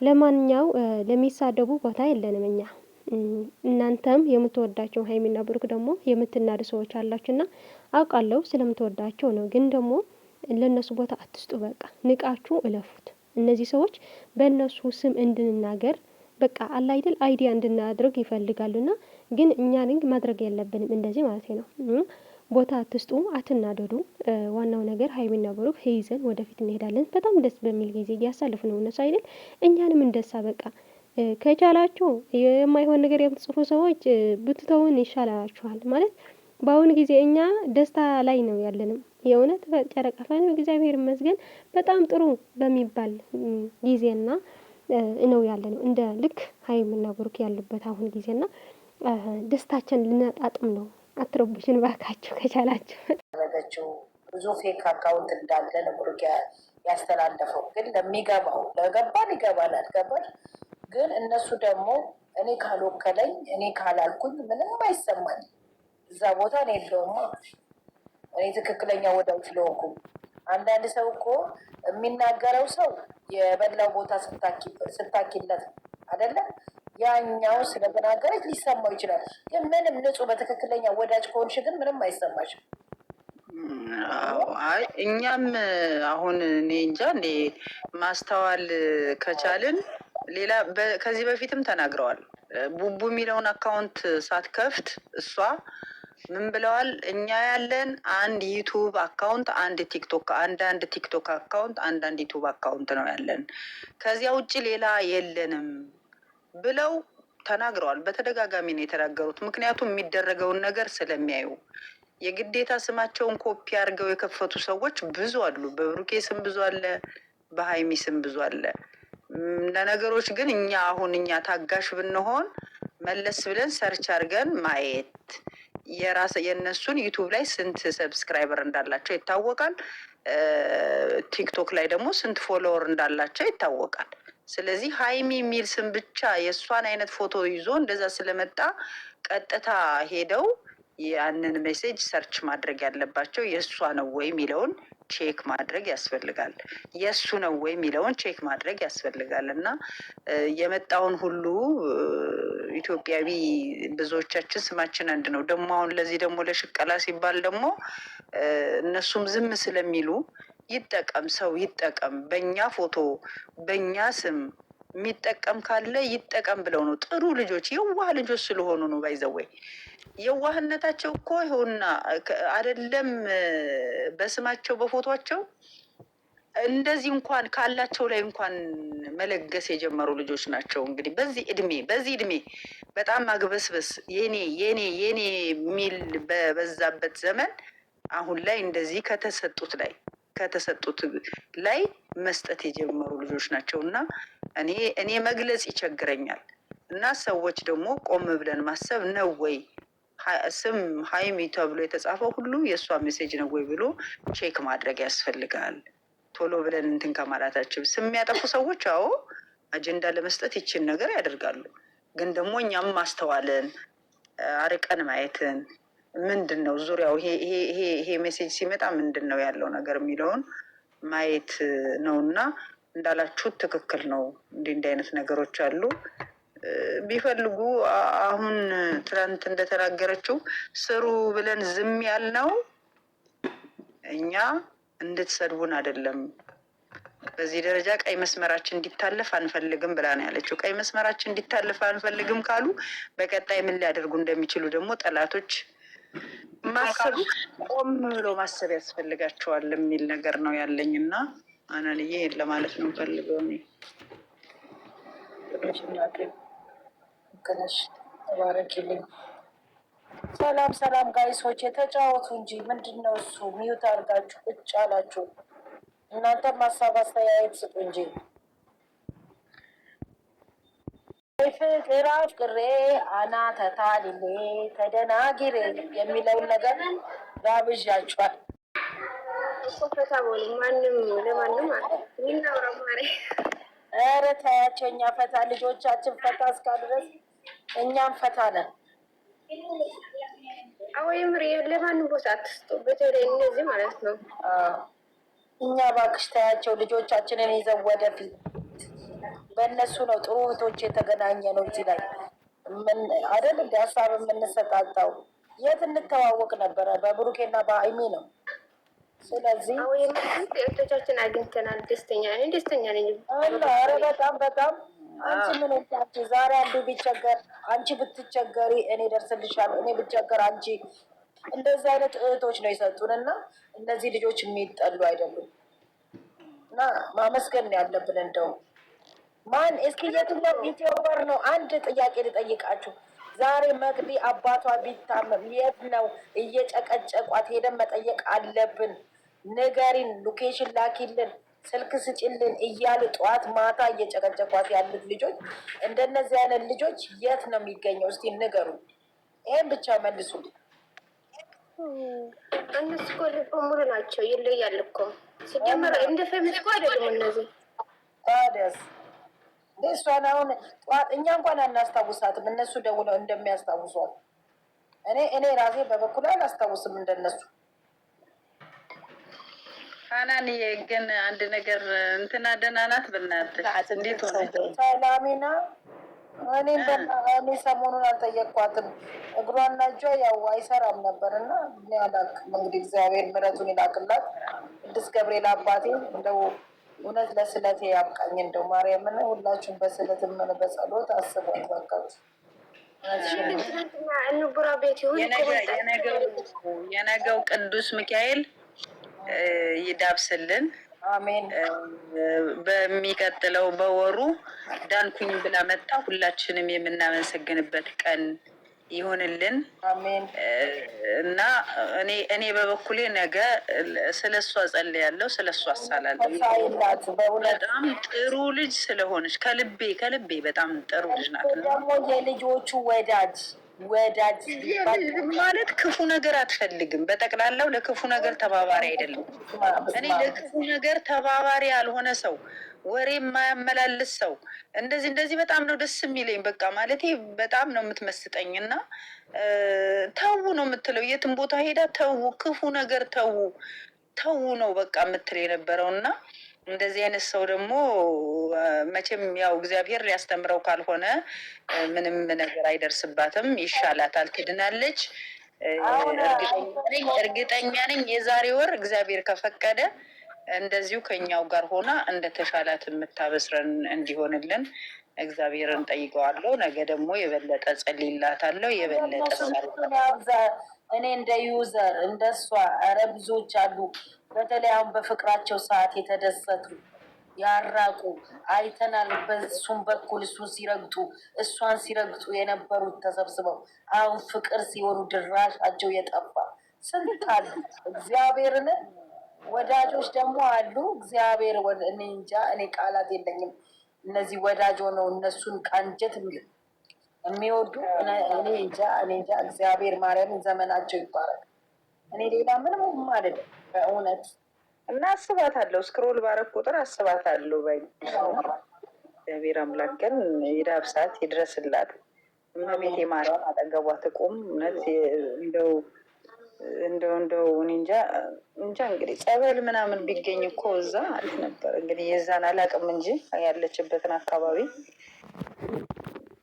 ለማንኛው ለሚሳደቡ ቦታ የለንም እኛ። እናንተም የምትወዳቸው ሀይሚና ብሩክ ደግሞ የምትናዱ ሰዎች አላችሁና አውቃለሁ ስለምትወዳቸው ነው። ግን ደግሞ ለነሱ ቦታ አትስጡ። በቃ ንቃችሁ እለፉት። እነዚህ ሰዎች በእነሱ ስም እንድንናገር በቃ አለ አይደል አይዲያ እንድናደርግ ይፈልጋሉና ግን እኛ ማድረግ የለብንም እንደዚህ ማለት ነው። ቦታ አትስጡ፣ አትናደዱ። ዋናው ነገር ሀይሚና ብሩክ ይዘን ወደፊት እንሄዳለን። በጣም ደስ በሚል ጊዜ እያሳለፍ ነው እነሱ አይደል። እኛንም እንደሳ በቃ ከቻላችሁ የማይሆን ነገር የምትጽፉ ሰዎች ብትተውን ይሻላችኋል። ማለት በአሁኑ ጊዜ እኛ ደስታ ላይ ነው ያለንም። የእውነት ጨረቃ ፈን እግዚአብሔር ይመስገን በጣም ጥሩ በሚባል ጊዜና ነው ያለነው። እንደ ልክ ሀይሚና ብሩክ ያሉበት አሁን ጊዜና ደስታችን ልናጣጥም ነው። አትረብሽን ባካችሁ ከቻላችሁ። ያደረገችው ብዙ ፌክ አካውንት እንዳለ ነው ብሩክ ያስተላለፈው። ግን ለሚገባው ለገባን ይገባናል። ገባሽ? ግን እነሱ ደግሞ እኔ ካልወከለኝ እኔ ካላልኩኝ ምንም አይሰማኝ። እዛ ቦታ እኔ የለውማ። እኔ ትክክለኛ ወዳው ስለሆንኩ አንዳንድ ሰው እኮ የሚናገረው ሰው የበላው ቦታ ስታኪለት አይደለም ያኛው ስለተናገረች ሊሰማው ይችላል። ግን ምንም ንጹህ በትክክለኛ ወዳጅ ከሆንሽ ግን ምንም አይሰማሽም። አይ እኛም አሁን እኔ እንጃ እንዴ ማስተዋል ከቻልን ሌላ ከዚህ በፊትም ተናግረዋል። ቡቡ የሚለውን አካውንት ሳትከፍት እሷ ምን ብለዋል? እኛ ያለን አንድ ዩቱብ አካውንት፣ አንድ ቲክቶክ አካውንት፣ አንዳንድ ዩቱብ አካውንት ነው ያለን፣ ከዚያ ውጭ ሌላ የለንም ብለው ተናግረዋል። በተደጋጋሚ ነው የተናገሩት። ምክንያቱም የሚደረገውን ነገር ስለሚያዩ የግዴታ ስማቸውን ኮፒ አድርገው የከፈቱ ሰዎች ብዙ አሉ። በብሩኬ ስም ብዙ አለ፣ በሀይሚ ስም ብዙ አለ። ለነገሮች ግን እኛ ታጋሽ ብንሆን መለስ ብለን ሰርች አድርገን ማየት የእነሱን ዩቱብ ላይ ስንት ሰብስክራይበር እንዳላቸው ይታወቃል። ቲክቶክ ላይ ደግሞ ስንት ፎሎወር እንዳላቸው ይታወቃል። ስለዚህ ሀይሚ የሚል ስም ብቻ የእሷን አይነት ፎቶ ይዞ እንደዛ ስለመጣ ቀጥታ ሄደው ያንን ሜሴጅ ሰርች ማድረግ ያለባቸው የእሷ ነው ወይ የሚለውን ቼክ ማድረግ ያስፈልጋል። የእሱ ነው ወይ የሚለውን ቼክ ማድረግ ያስፈልጋል። እና የመጣውን ሁሉ ኢትዮጵያዊ ብዙዎቻችን ስማችን አንድ ነው። ደግሞ አሁን ለዚህ ደግሞ ለሽቀላ ሲባል ደግሞ እነሱም ዝም ስለሚሉ ይጠቀም፣ ሰው ይጠቀም፣ በእኛ ፎቶ በእኛ ስም የሚጠቀም ካለ ይጠቀም ብለው ነው። ጥሩ ልጆች፣ የዋህ ልጆች ስለሆኑ ነው። ባይዘወይ የዋህነታቸው እኮ ይኸውና አይደለም በስማቸው በፎቷቸው እንደዚህ እንኳን ካላቸው ላይ እንኳን መለገስ የጀመሩ ልጆች ናቸው። እንግዲህ በዚህ እድሜ በጣም ማግበስበስ የኔ የሚል በበዛበት ዘመን አሁን ላይ እንደዚህ ከተሰጡት ላይ መስጠት የጀመሩ ልጆች ናቸው። እና እኔ መግለጽ ይቸግረኛል። እና ሰዎች ደግሞ ቆም ብለን ማሰብ ነው ወይ ስም ሀይሚ ተብሎ የተጻፈው ሁሉ የእሷ ሜሴጅ ነው ወይ ብሎ ቼክ ማድረግ ያስፈልጋል። ቶሎ ብለን እንትን ከማላታችን ስም የሚያጠፉ ሰዎች አዎ አጀንዳ ለመስጠት ይችን ነገር ያደርጋሉ። ግን ደግሞ እኛም ማስተዋልን አርቀን ማየትን ምንድን ነው ዙሪያው ይሄ ሜሴጅ ሲመጣ ምንድን ነው ያለው ነገር የሚለውን ማየት ነው። እና እንዳላችሁት ትክክል ነው። እንዲህ አይነት ነገሮች አሉ። ቢፈልጉ አሁን ትናንት እንደተናገረችው ስሩ ብለን ዝም ያልነው እኛ እንድትሰድቡን አይደለም። በዚህ ደረጃ ቀይ መስመራችን እንዲታለፍ አንፈልግም ብላ ነው ያለችው። ቀይ መስመራችን እንዲታለፍ አንፈልግም ካሉ በቀጣይ ምን ሊያደርጉ እንደሚችሉ ደግሞ ጠላቶች ማሰብ ቆም ብሎ ማሰብ ያስፈልጋቸዋል የሚል ነገር ነው ያለኝ። እና አናንዬ ለማለት ነው ፈልገው ተባረኪልኝ። ሰላም ጋይሶች የተጫወቱ እንጂ ምንድን ነው እሱ ሚዩት አድርጋችሁ ቁጭ አላችሁ። እናንተም ሀሳብ አስተያየት ስጡ እንጂ። ፍቅር አፍቅሬ አናተታልሌ ተደናጊሬ የሚለውን ነገር ጋብዣችኋል። ማንም ለማንም ኧረ ተያቸው። እኛ ፈታ ልጆቻችን ፈታ እስካሉ ድረስ እኛም ፈታ ነን። ወይም ለማንም ቦታ አትስጡ፣ በተለይ እነዚህ ማለት ነው። እኛ እባክሽ ተያቸው ልጆቻችንን ይዘው ወደፊት በእነሱ ነው ጥሩ እህቶች የተገናኘ ነው። እዚህ ላይ ምን አይደል እንደ ሀሳብ የምንሰጣጣው የት እንተዋወቅ ነበረ? በብሩኬና በሀይሚ ነው። ስለዚህ እህቶቻችን አግኝተናል። ደስተኛ ነኝ። ኧረ በጣም በጣም አንቺ ምን ወጣች? ዛሬ አንዱ ቢቸገር አንቺ ብትቸገሪ እኔ ደርስልሻለሁ፣ እኔ ብቸገር አንቺ። እንደዚህ አይነት እህቶች ነው የሰጡን እና እነዚህ ልጆች የሚጠሉ አይደሉም እና ማመስገን ነው ያለብን። እንደው ማን እስኪ የትኛው ኢትዮበር ነው? አንድ ጥያቄ ልጠይቃችሁ። ዛሬ መቅዲ አባቷ ቢታመም የት ነው እየጨቀጨቋት? ሄደን መጠየቅ አለብን። ንገሪን፣ ሎኬሽን ላኪልን፣ ስልክ ስጭልን እያሉ ጠዋት ማታ እየጨቀጨቋት ያሉት ልጆች፣ እንደነዚህ አይነት ልጆች የት ነው የሚገኘው? እስቲ ንገሩ። ይህን ብቻ መልሱ። እነሱ እኮ ልብ ሙሉ ናቸው። ይለያል እኮ ሲጀመር እንደ ፌሚስ እኮ አይደለም እነዚህ። ታዲያስ እሷን አሁን ጠዋት እኛ እንኳን አናስታውሳትም፣ እነሱ ደውለው እንደሚያስታውሷት። እኔ ራሴ በበኩል አላስታውስም እንደነሱ። ሀናንዬ ግን አንድ ነገር እንትና ደህና ናት። በእናትሽ እንዴት ሆነ? ሰላሚና እኔ ሰሞኑን አልጠየቅኳትም። እግሯና እጇ ያው አይሰራም ነበር እና አላውቅም። እንግዲህ እግዚአብሔር ምሕረቱን ይላክላት። ቅዱስ ገብርኤል አባቴ እንደው እውነት ለስለቴ ያብቃኝ። እንደው ማርያምን ሁላችሁም በስለት ምን በጸሎት አስቧት ባካችሁ። የነገው ቅዱስ ሚካኤል ይዳብስልን። አሜን። በሚቀጥለው በወሩ ዳንኩኝ ብላ መጣ ሁላችንም የምናመሰግንበት ቀን ይሆንልን። አሜን። እና እኔ በበኩሌ ነገ ስለ እሷ ጸልያለሁ፣ ስለ እሷ አሳላለሁ። በጣም ጥሩ ልጅ ስለሆነች ከልቤ በጣም ጥሩ ልጅ ናት። ደግሞ የልጆቹ ወዳጅ ማለት ክፉ ነገር አትፈልግም። በጠቅላላው ለክፉ ነገር ተባባሪ አይደለም። እኔ ለክፉ ነገር ተባባሪ ያልሆነ ሰው፣ ወሬ የማያመላልስ ሰው እንደዚህ በጣም ነው ደስ የሚለኝ። በቃ ማለቴ በጣም ነው የምትመስጠኝ። እና ተዉ ነው የምትለው፣ የትም ቦታ ሄዳ ተዉ፣ ክፉ ነገር ተዉ ነው በቃ የምትል የነበረው። እና እንደዚህ አይነት ሰው ደግሞ መቼም ያው እግዚአብሔር ሊያስተምረው ካልሆነ ምንም ነገር አይደርስባትም፣ ይሻላታል፣ ትድናለች። እርግጠኛ ነኝ የዛሬ ወር እግዚአብሔር ከፈቀደ እንደዚሁ ከኛው ጋር ሆና እንደተሻላት የምታበስረን እንዲሆንልን እግዚአብሔርን ጠይቀዋለሁ። ነገ ደግሞ የበለጠ ጸልይላታለሁ። የበለጠ እኔ እንደ ዩዘር እንደሷ ኧረ ብዙዎች አሉ። በተለይ አሁን በፍቅራቸው ሰዓት የተደሰቱ ያራቁ አይተናል። በሱም በኩል እሱን ሲረግጡ እሷን ሲረግጡ የነበሩት ተሰብስበው አሁን ፍቅር ሲሆኑ ድራሻቸው የጠፋ ስንት አሉ። እግዚአብሔርን ወዳጆች ደግሞ አሉ። እግዚአብሔር እኔ እንጃ፣ እኔ ቃላት የለኝም። እነዚህ ወዳጅ ሆነው እነሱን ከአንጀት የሚወዱ እኔ እንጃ። እግዚአብሔር ማርያምን ዘመናቸው ይባረክ። እኔ ሌላ ምንም ማለት በእውነት እና አስባታለሁ። ስክሮል ባረግ ቁጥር አስባታለሁ። እግዚአብሔር አምላክ ግን ይዳብሳት፣ ይድረስላት። እመቤቴ ማርያም አጠገቧ ትቁም። እውነት እንደው እንጃ እንግዲህ ጸበል ምናምን ቢገኝ እኮ እዛ አሪፍ ነበር። እንግዲህ የዛን አላውቅም እንጂ ያለችበትን አካባቢ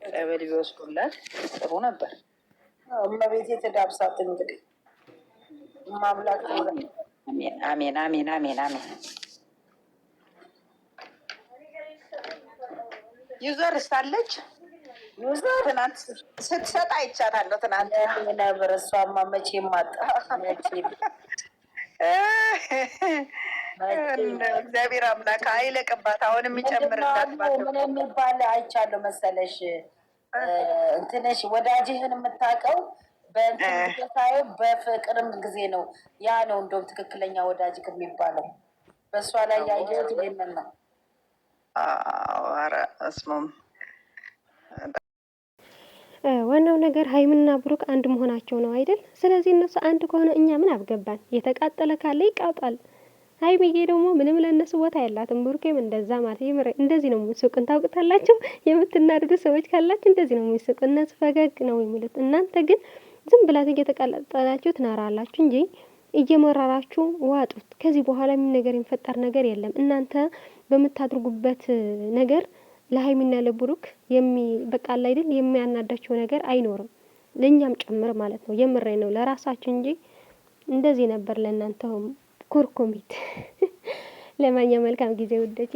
ጸበል ቢወስዱላት ጥሩ ነበር። እመቤቴ ትዳብሳት። እንግዲህ ማምላክ አሜን። ዩዘር እስካለች ትናንት ስትሰጥ አይቻታለሁ። ትናንት ነበር እሷማ መቼም ማጣ እግዚአብሔር አምላክ አይለቅባት። አሁን የሚጨምርላት ምን የሚባል አይቻለሁ መሰለሽ? እንትንሽ ወዳጅህን የምታውቀው በእንትን ሳይሆን በፍቅርም ጊዜ ነው። ያ ነው እንደውም ትክክለኛ ወዳጅ የሚባለው። በእሷ ላይ ያየሁት ይሄንን ነው። ኧረ እስሙም ዋናው ነገር ሀይምና ብሩክ አንድ መሆናቸው ነው አይደል? ስለዚህ እነሱ አንድ ከሆነ እኛ ምን አብገባን? የተቃጠለ ካለ ይቃጣል። ሀይሚዬ ደግሞ ምንም ለእነሱ ቦታ ያላትም፣ ብሩኬም እንደዛ ማለት እንደዚህ ነው የሚስቁን። ታውቁታላችሁ። የምትናደዱ ሰዎች ካላችሁ እንደዚህ ነው የሚስቁ። እነሱ ፈገግ ነው የሚሉት። እናንተ ግን ዝም ብላችሁ እየተቃጠላችሁ ትናራላችሁ እንጂ እየመራራችሁ ዋጡት። ከዚህ በኋላ ምን ነገር የሚፈጠር ነገር የለም። እናንተ በምታድርጉበት ነገር ለሀይሚና ለብሩክ በቃ አይደል የሚያናዳቸው ነገር አይኖርም፣ ለእኛም ጭምር ማለት ነው። የምሬ ነው ለራሳችን እንጂ እንደዚህ ነበር ለእናንተው ኩርኩሚት። ለማንኛውም መልካም ጊዜ ውደቴ።